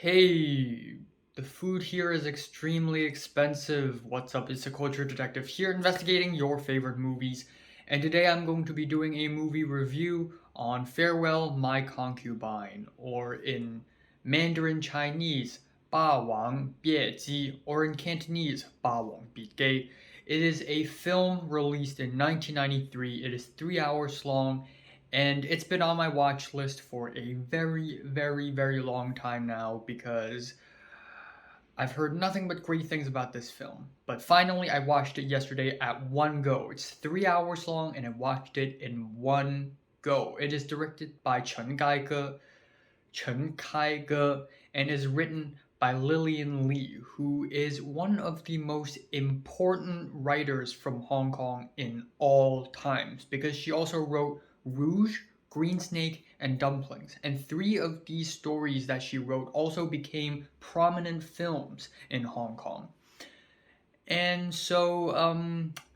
Hey, the food here is extremely expensive. What's up? It's a culture detective here investigating your favorite movies. And today I'm going to be doing a movie review on Farewell, My Concubine, or in Mandarin Chinese, 霸王别姬, or in Cantonese, 霸王别姬. It is a film released in 1993. It is 3 hours long and it's been on my watch list for a very long time now because I've heard nothing but great things about this film. But finally, I watched it yesterday at one go. It's 3 hours long and I watched it in one go. It is directed by Chen Kai-ge, and is written by Lillian Lee, who is one of the most important writers from Hong Kong in all times, because she also wrote Rouge, Green Snake, and Dumplings, and 3 of these stories that she wrote also became prominent films in Hong Kong. And so,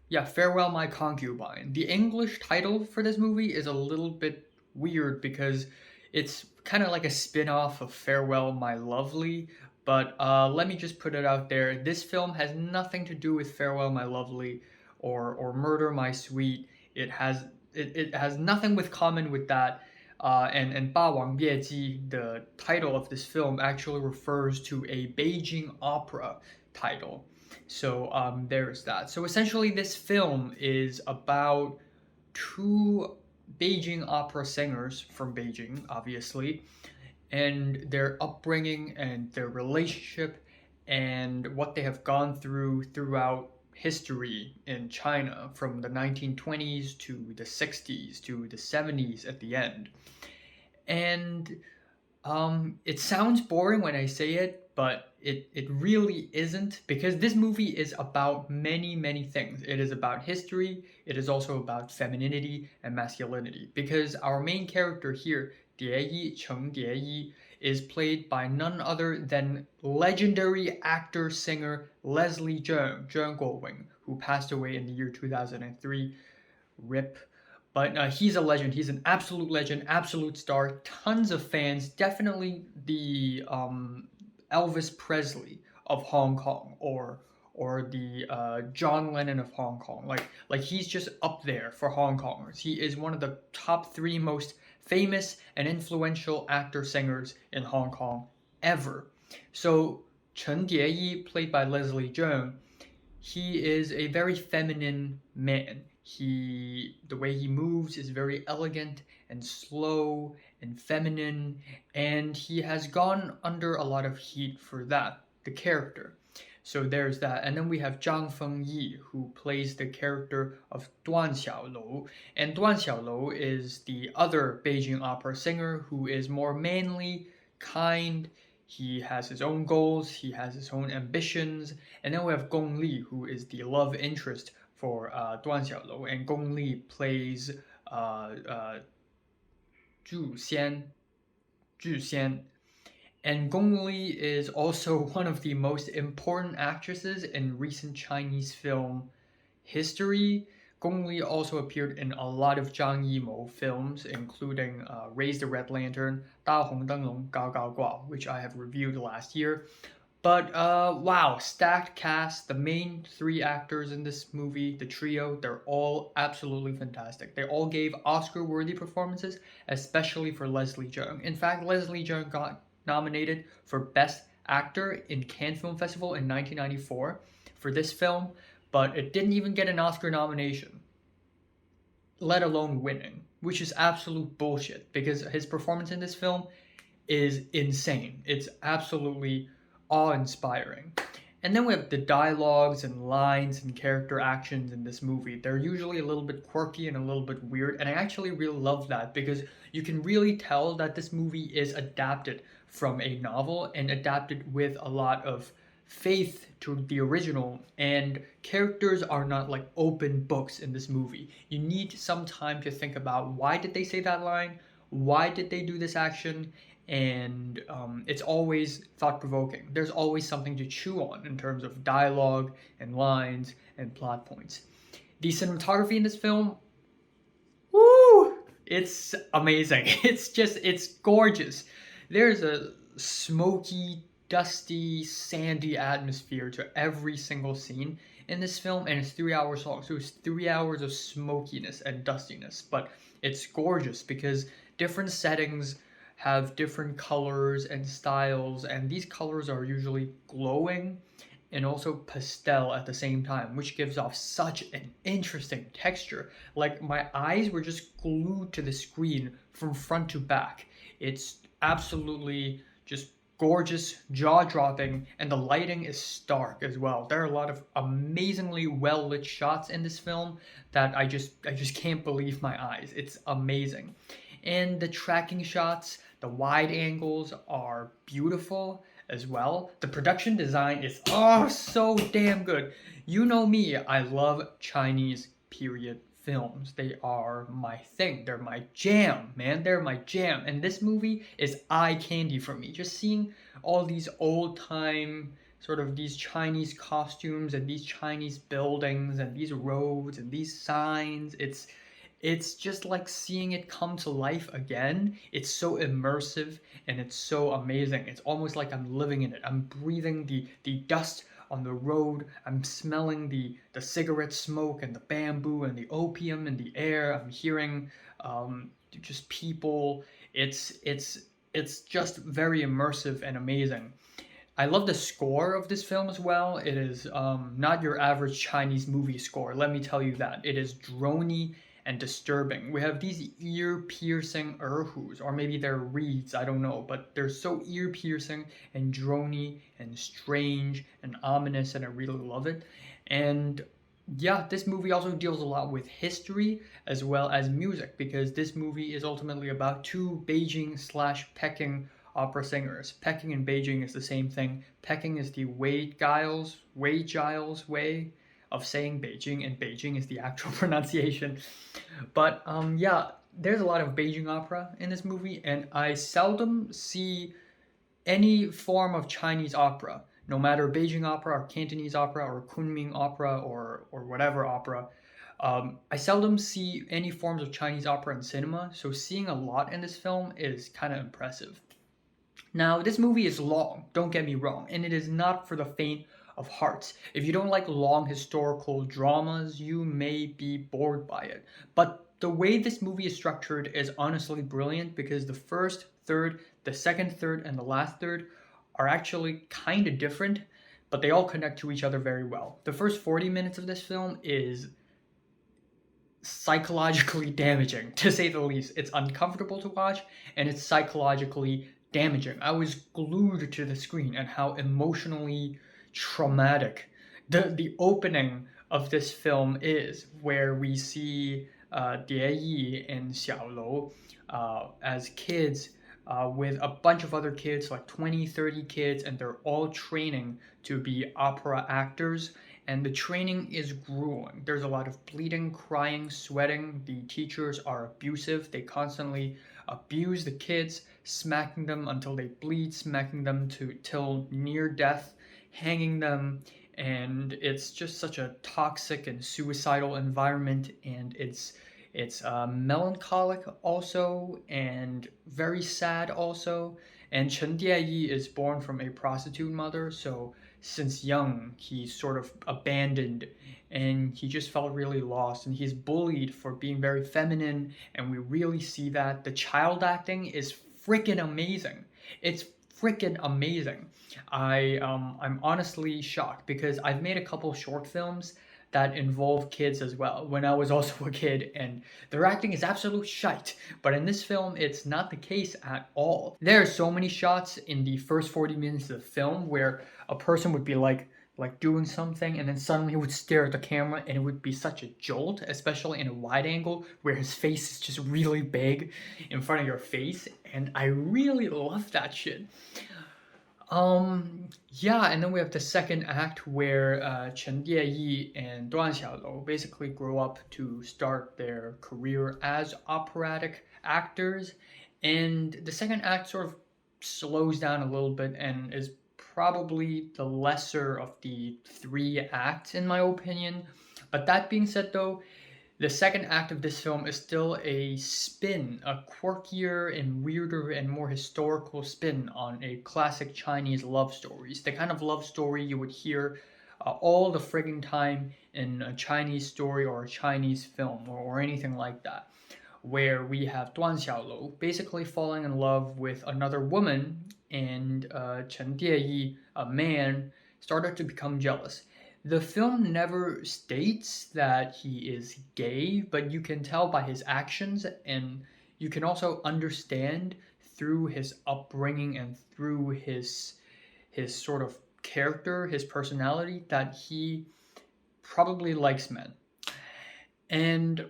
yeah, Farewell, My Concubine. The English title for this movie is a little bit weird because it's kind of like a spin-off of Farewell, My Lovely, but let me just put it out there. This film has nothing to do with Farewell, My Lovely or Murder, My Sweet. It has nothing with common with that. And 霸王别姬, the title of this film, actually refers to a Beijing opera title. So there's that. So essentially, this film is about 2 Beijing opera singers from Beijing, obviously, and their upbringing and their relationship and what they have gone through throughout history in China from the 1920s to the 60s to the 70s at the end. And it sounds boring when I say it, but it really isn't, because this movie is about many things. It is about history, it is also about femininity and masculinity, because our main character here, Cheng Dieyi, is played by none other than legendary actor singer Leslie Zheng Guowing, who passed away in the year 2003. RIP. But he's a legend. He's an absolute legend, absolute star. Tons of fans. Definitely the Elvis Presley of Hong Kong, or the John Lennon of Hong Kong. Like he's just up there for Hong Kongers. He is one of the top 3 most famous and influential actor singers in Hong Kong ever. So Chen Dieyi, played by Leslie Zheng, he is a very feminine man. The way he moves is very elegant and slow and feminine, and he has gone under a lot of heat for that, the character. So there's that. And then we have Zhang Fengyi, who plays the character of Duan Xiaolou. And Duan Xiaolou is the other Beijing opera singer who is more manly, kind. He has his own goals, he has his own ambitions. And then we have Gong Li, who is the love interest for Duan Xiaolou. And Gong Li plays Zhu Xian. And Gong Li is also one of the most important actresses in recent Chinese film history. Gong Li also appeared in a lot of Zhang Yimou films, including Raise the Red Lantern, 大红灯笼高高挂, which I have reviewed last year. But wow, stacked cast. The main 3 actors in this movie, the trio, they're all absolutely fantastic. They all gave Oscar-worthy performances, especially for Leslie Zheng. In fact, Leslie Zheng got nominated for Best Actor in Cannes Film Festival in 1994 for this film, but it didn't even get an Oscar nomination, let alone winning, which is absolute bullshit, because his performance in this film is insane. It's absolutely awe-inspiring. And then we have the dialogues and lines and character actions in this movie. They're usually a little bit quirky and a little bit weird, and I actually really love that, because you can really tell that this movie is adapted from a novel and adapted with a lot of faith to the original, and characters are not like open books in this movie. You need some time to think about, why did they say that line? Why did they do this action? And it's always thought-provoking. There's always something to chew on in terms of dialogue and lines and plot points. The cinematography in this film, woo! It's amazing. It's gorgeous. There's a smoky, dusty, sandy atmosphere to every single scene in this film, and it's 3 hours long, so it's 3 hours of smokiness and dustiness. But it's gorgeous because different settings have different colors and styles, and these colors are usually glowing and also pastel at the same time, which gives off such an interesting texture. Like my eyes were just glued to the screen from front to back. It's absolutely just gorgeous, jaw-dropping, and the lighting is stark as well. There are a lot of amazingly well-lit shots in this film that I just can't believe my eyes. It's amazing. And the tracking shots, the wide angles are beautiful as well. The production design is so damn good. You know me, I love Chinese period films. They are my thing. They're my jam, man. They're my jam. And this movie is eye candy for me. Just seeing all these old time sort of these Chinese costumes and these Chinese buildings and these roads and these signs. It's just like seeing it come to life again. It's so immersive and it's so amazing. It's almost like I'm living in it. I'm breathing the dust on the road. I'm smelling the cigarette smoke and the bamboo and the opium in the air. I'm hearing just people. It's just very immersive and amazing. I love the score of this film as well. It is not your average Chinese movie score, let me tell you that. It is drony and disturbing. We have these ear-piercing erhus, or maybe they're reeds, I don't know, but they're so ear-piercing and drony and strange and ominous, and I really love it. And yeah, this movie also deals a lot with history as well as music, because this movie is ultimately about two Beijing slash Peking opera singers. Peking and Beijing is the same thing. Peking is the Wade Giles way of saying Beijing, and Beijing is the actual pronunciation. But yeah, there's a lot of Beijing opera in this movie, and I seldom see any form of Chinese opera, no matter Beijing opera or Cantonese opera or Kunming opera or whatever opera. I seldom see any forms of Chinese opera in cinema, so seeing a lot in this film is kind of impressive. Now, this movie is long, don't get me wrong, and it is not for the faint of heart. If you don't like long historical dramas, you may be bored by it. But the way this movie is structured is honestly brilliant, because the first third, the second third, and the last third are actually kind of different, but they all connect to each other very well. The first 40 minutes of this film is psychologically damaging, to say the least. It's uncomfortable to watch, and it's psychologically damaging. I was glued to the screen, and how emotionally traumatic the opening of this film is, where we see Die Yi and Xiaolou as kids with a bunch of other kids, like 20, 30 kids, and they're all training to be opera actors. And the training is grueling. There's a lot of bleeding, crying, sweating. The teachers are abusive. They constantly abuse the kids, smacking them until they bleed, smacking them till near death, hanging them. And it's just such a toxic and suicidal environment, and it's melancholic also, and very sad also. And Chen Dieyi is born from a prostitute mother, so since young he's sort of abandoned, and he just felt really lost, and he's bullied for being very feminine, and we really see that. The child acting is freaking amazing. It's freaking amazing. I'm honestly shocked, because I've made a couple short films that involve kids as well when I was also a kid, and their acting is absolute shite. But in this film, it's not the case at all. There are so many shots in the first 40 minutes of the film where a person would be like doing something, and then suddenly would stare at the camera, and it would be such a jolt, especially in a wide angle where his face is just really big in front of your face, and I really love that shit. Yeah, and then we have the second act where Chen Dieyi and Duan Xiaolou basically grow up to start their career as operatic actors, and the second act sort of slows down a little bit and is probably the lesser of the three acts in my opinion. But that being said though, The second act of this film is still a spin, a quirkier and weirder and more historical spin on a classic Chinese love stories. The kind of love story you would hear all the frigging time in a Chinese story or a Chinese film or anything like that, where we have Duan Xiaolou basically falling in love with another woman, and Chen Dieyi, a man, started to become jealous. The film never states that he is gay, but you can tell by his actions, and you can also understand through his upbringing and through his sort of character, his personality, that he probably likes men. And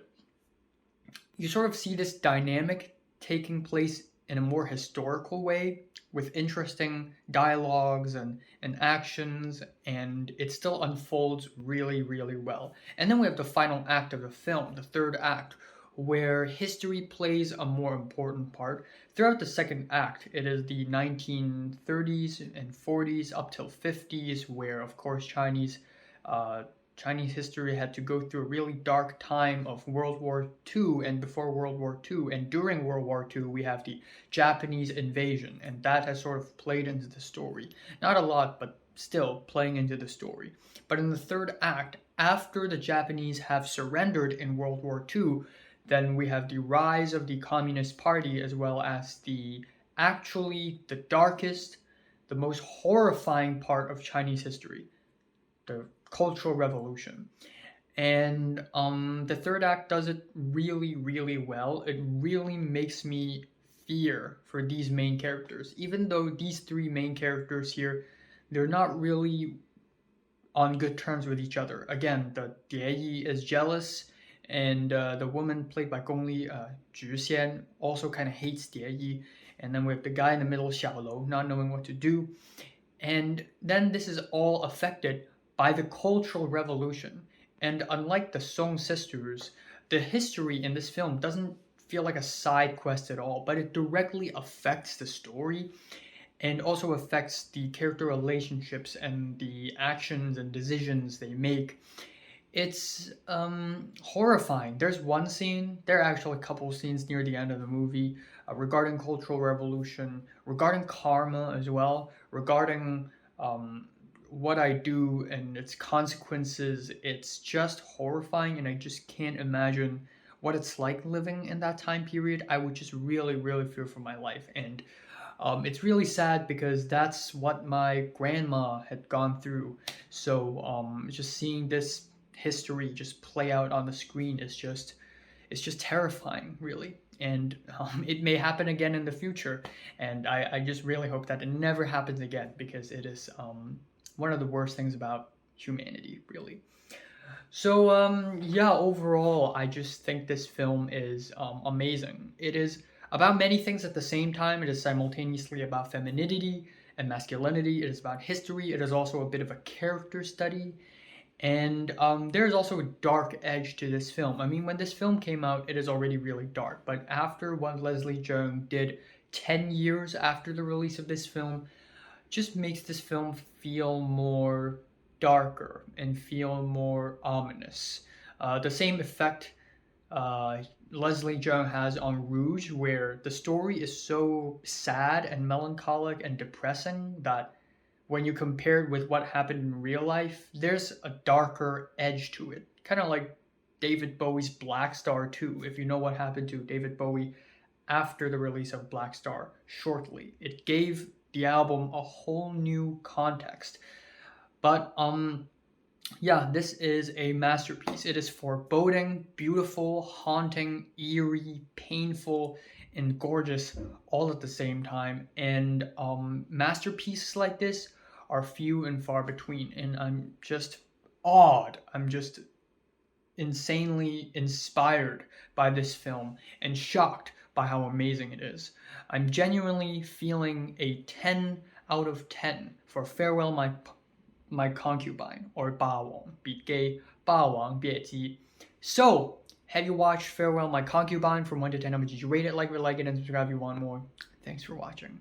you sort of see this dynamic taking place in a more historical way with interesting dialogues and actions, and it still unfolds really, really well. And then we have the final act of the film, the third act, where history plays a more important part. Throughout the second act, it is the 1930s and 40s up till 50s, where, of course, Chinese history had to go through a really dark time of World War II and before World War II. And during World War II, we have the Japanese invasion, and that has sort of played into the story. Not a lot, but still playing into the story. But in the third act, after the Japanese have surrendered in World War II, then we have the rise of the Communist Party, as well as the darkest, the most horrifying part of Chinese history, the Cultural Revolution. And the third act does it really, really well. It really makes me fear for these main characters. Even though these three main characters here, they're not really on good terms with each other. Again, the Dieyi is jealous, and the woman played by Gong Li, Zhu Xian, also kind of hates Dieyi. And then we have the guy in the middle, Xiaolou, not knowing what to do. And then this is all affected by the Cultural Revolution. And unlike the Song sisters, the history in this film doesn't feel like a side quest at all, but it directly affects the story and also affects the character relationships and the actions and decisions they make. It's horrifying. There are actually a couple scenes near the end of the movie regarding Cultural Revolution, regarding karma as well, regarding what I do and its consequences. It's just horrifying, and I just can't imagine what it's like living in that time period. I would just really, really fear for my life. And it's really sad because that's what my grandma had gone through. So just seeing this history just play out on the screen is it's just terrifying, really. And it may happen again in the future. And I just really hope that it never happens again, because it is one of the worst things about humanity, really. So yeah, overall, I just think this film is amazing. It is about many things at the same time. It is simultaneously about femininity and masculinity. It is about history. It is also a bit of a character study. And there's also a dark edge to this film. I mean, when this film came out, it is already really dark. But after what Leslie Cheung did 10 years after the release of this film, just makes this film feel more darker and feel more ominous. The same effect Leslie Cheung has on Rouge, where the story is so sad and melancholic and depressing that when you compare it with what happened in real life, there's a darker edge to it. Kind of like David Bowie's Black Star 2, if you know what happened to David Bowie after the release of Black Star shortly. It gave the album a whole new context. But yeah, this is a masterpiece. It is foreboding, beautiful, haunting, eerie, painful, and gorgeous all at the same time. And masterpieces like this are few and far between. And I'm just awed. I'm just insanely inspired by this film and shocked by how amazing it is. I'm genuinely feeling a 10 out of 10 for Farewell My Concubine, or 霸王别姬. So, have you watched Farewell My Concubine? From 1 to 10, how much did you rate it? Like it, and subscribe if you want more. Thanks for watching.